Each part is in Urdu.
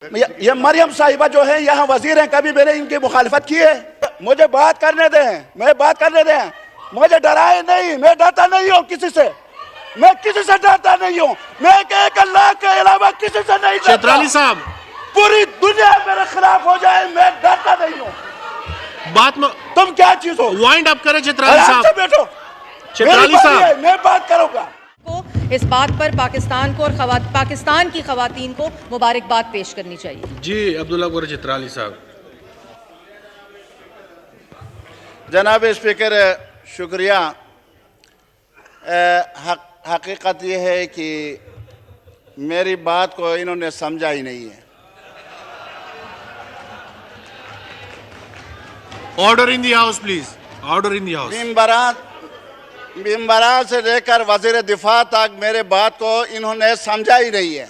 یہ مریم صاحبہ جو ہے یہاں وزیر ہیں، کبھی میں نے ان کی مخالفت کی ہے؟ مجھے بات کرنے دیں، میں بات کرنے دیں، مجھے ڈرائے نہیں، میں ڈرتا نہیں ہوں کسی سے، میں کسی سے ڈرتا نہیں ہوں، میں ایک اللہ کے علاوہ کسی سے نہیں ڈرتا۔ چترالی صاحب پوری دنیا میرے خلاف ہو جائے میں ڈرتا نہیں ہوں۔ بات میں تم کیا چیز ہو؟ وائنڈ اپ کریں چترالی آرام صاحب۔ سے بیٹھو، چترالی صاحب میں بات کروں گا۔ اس بات پر پاکستان کو اور پاکستان کی خواتین کو مبارکباد پیش کرنی چاہیے۔ جی عبداللہ گور چترالی صاحب۔ جناب اسپیکر شکریہ۔ حقیقت یہ ہے کہ میری بات کو انہوں نے سمجھا ہی نہیں ہے۔ Order in the house please, order in the house. ممبران سے لے کر وزیر دفاع تک میرے بات کو انہوں نے سمجھا ہی نہیں ہے۔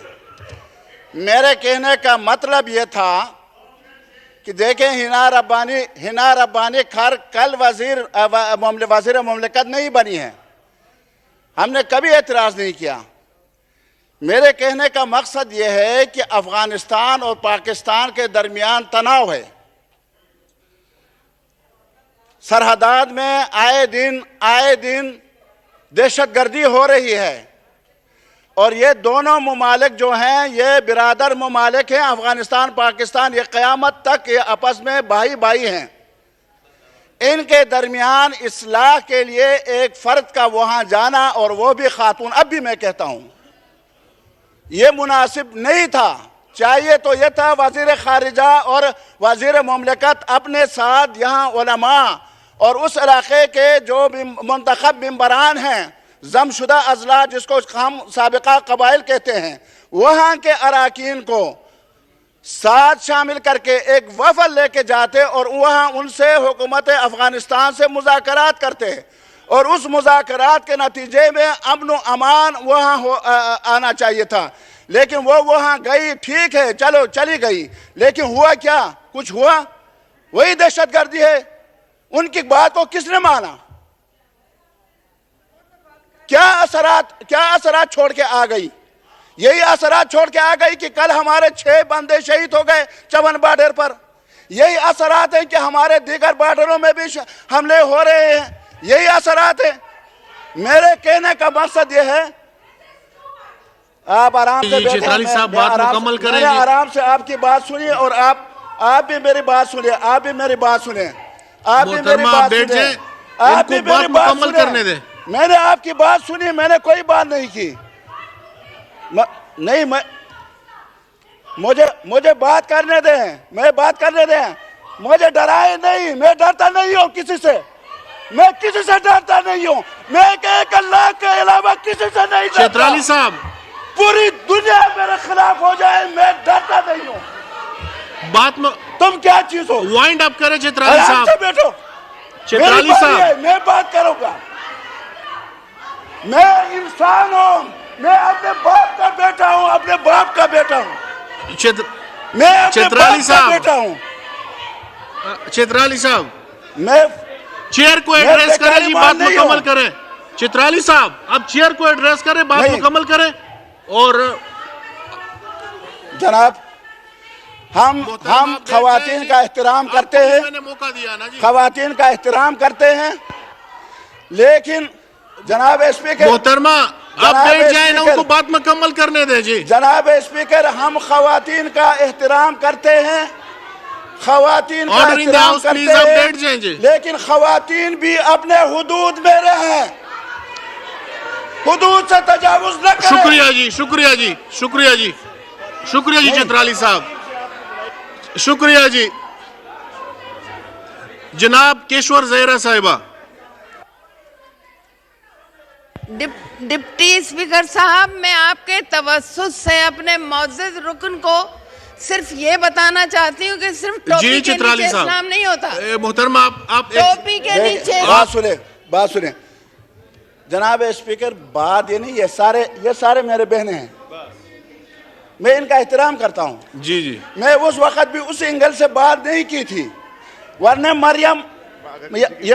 میرے کہنے کا مطلب یہ تھا کہ دیکھیں ہنا ربانی کل وزیر مملکت نہیں بنی ہے، ہم نے کبھی اعتراض نہیں کیا۔ میرے کہنے کا مقصد یہ ہے کہ افغانستان اور پاکستان کے درمیان تناؤ ہے، سرحدات میں آئے دن دہشت گردی ہو رہی ہے، اور یہ دونوں ممالک جو ہیں یہ برادر ممالک ہیں، افغانستان پاکستان، یہ قیامت تک یہ آپس میں بھائی ہیں۔ ان کے درمیان اصلاح کے لیے ایک فرد کا وہاں جانا، اور وہ بھی خاتون، اب بھی میں کہتا ہوں یہ مناسب نہیں تھا۔ چاہیے تو یہ تھا وزیر خارجہ اور وزیر مملکت اپنے ساتھ یہاں علماء اور اس علاقے کے جو منتخب ممبران ہیں، ضم شدہ اضلاع جس کو ہم سابقہ قبائل کہتے ہیں، وہاں کے اراکین کو ساتھ شامل کر کے ایک وفد لے کے جاتے اور وہاں ان سے حکومت افغانستان سے مذاکرات کرتے، اور اس مذاکرات کے نتیجے میں امن و امان وہاں آنا چاہیے تھا۔ لیکن وہ وہاں گئی، ٹھیک ہے، چلو چلی گئی، لیکن ہوا کیا؟ کچھ ہوا؟ وہی دہشت گردی ہے۔ ان کی بات کو کس نے مانا؟ کیا اثرات چھوڑ کے آ گئی؟ یہی اثرات چھوڑ کے آ گئی کہ کل ہمارے 6 بندے شہید ہو گئے چون بارڈر پر۔ یہی اثرات ہیں کہ ہمارے دیگر بارڈروں میں بھی حملے ہو رہے ہیں۔ یہی اثرات ہیں۔ میرے کہنے کا مقصد یہ ہے، آپ آرام سے بیٹھیں، چترالی صاحب بات مکمل کریں۔ میں نے آرام سے آپ کی بات سنی، اور آپ بھی میری بات سنیں، آپ بھی میری بات سنیں، آپ بھی میری بات سنیں، آپ بھی میری بات مکمل کرنے دیں۔ میں نے آپ کی بات سنی، میں نے کوئی بات نہیں کی۔ نہیں، مجھے بات کرنے دیں، میں بات کرنے دیں، مجھے ڈرائے نہیں، میں ڈرتا نہیں ہوں کسی سے، میں کسی سے ڈرتا نہیں ہوں، میں ایک اللہ کے علاوہ کسی سے نہیں ڈرتا۔ چترالی صاحب پوری دنیا میرے خلاف ہو جائے میں ڈرتا نہیں ہوں۔ بات میں تم کیا چیز ہو؟ وائنڈ اپ کریں چترالی آرام صاحب۔ سے بیٹھو، چترالی صاحب میں بات کروں گا۔ میں انسان ہوں، میں اپنے باپ کا بیٹا ہوں، اپنے باپ کا بیٹا ہوں، میں اپنے باپ کا بیٹا ہوں۔ چترالی صاحب میں چیئر کو ایڈریس کریں جی، بات مکمل کریں۔ چترالی صاحب اب چیئر کو ایڈریس کریں، بات مکمل کریں۔ اور جناب ہم خواتین کا احترام کرتے ہیں، میں نے موقع دیا نا جی۔ خواتین کا احترام کرتے ہیں، لیکن جناب اسپیکر، محترمہ آپ بیٹھ جائیں نا، ان کو بات مکمل کرنے دیں جی۔ جناب اسپیکر، ہم خواتین کا احترام کرتے ہیں، خواتین کا احترام کرتے ہیں، لیکن خواتین بھی اپنے حدود میں رہیں، حدود سے تجاوز نہ کریں۔ شکریہ جی، شکریہ جی، شکریہ جی، شکریہ جی چترالی صاحب، شکریہ جی۔ جناب کیشور زہرا صاحبہ۔ ڈپٹی اسپیکر صاحب، میں آپ کے توسط سے اپنے معزز رکن کو صرف یہ بتانا چاہتی ہوں کہ صرف ٹوپی کے نیچے اسلام نہیں ہوتا۔ محترمہ آپ ٹوپی کے نیچے بات سنیں جناب اسپیکر، بات یہ نہیں، یہ سارے میرے بہنیں ہیں، میں ان کا احترام کرتا ہوں۔ جی جی، میں اس وقت بھی اس اینگل سے بات نہیں کی تھی، ورنہ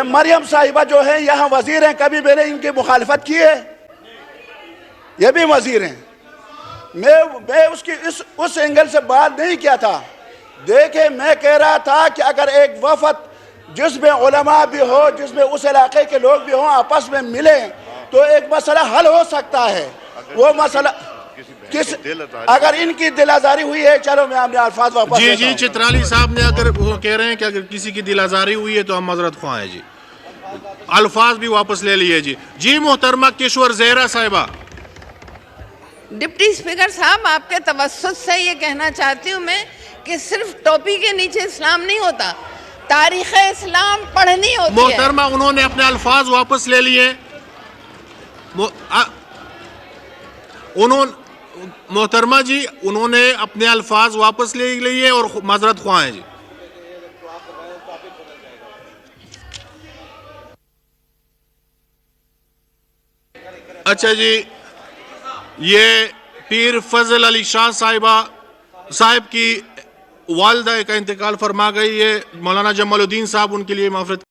مریم صاحبہ جو ہے یہاں وزیر ہیں، کبھی میں نے ان کی مخالفت کی ہے؟ یہ بھی وزیر ہیں، میں اس کی اس اینگل سے بات نہیں کیا تھا. دیکھیں میں کہہ رہا تھا کہ اگر ایک وفد جس میں علماء بھی ہو, جس میں اس علاقے کے لوگ بھی ہوں, آپس میں ملیں تو ایک مسئلہ حل ہو سکتا ہے. وہ مسئلہ اگر ان کی دل آزاری ہوئی ہے, چلو میں اپنے الفاظ واپس لیتا ہوں. جی چترالی صاحب نے اگر وہ کہہ رہے ہیں کہ اگر کسی کی دل آزاری ہوئی ہے تو ہم معذرت خواہ ہیں. جی الفاظ بھی واپس لے لیے. جی محترمہ کشور زہرا صاحبہ. ڈپٹی اسپیکر صاحب آپ کے توسط سے یہ کہنا چاہتی ہوں میں کہ صرف ٹوپی کے نیچے اسلام نہیں ہوتا, تاریخ اسلام پڑھنی ہوتی ہے. محترمہ انہوں نے اپنے الفاظ واپس لے لیے. محترمہ جی انہوں نے اپنے الفاظ واپس لے لیے اور معذرت خواہ ہیں. جی اچھا جی, یہ پیر فضل علی شاہ صاحب کی والدہ کا انتقال فرما گئی ہے. مولانا جمال الدین صاحب ان کے لیے معافرت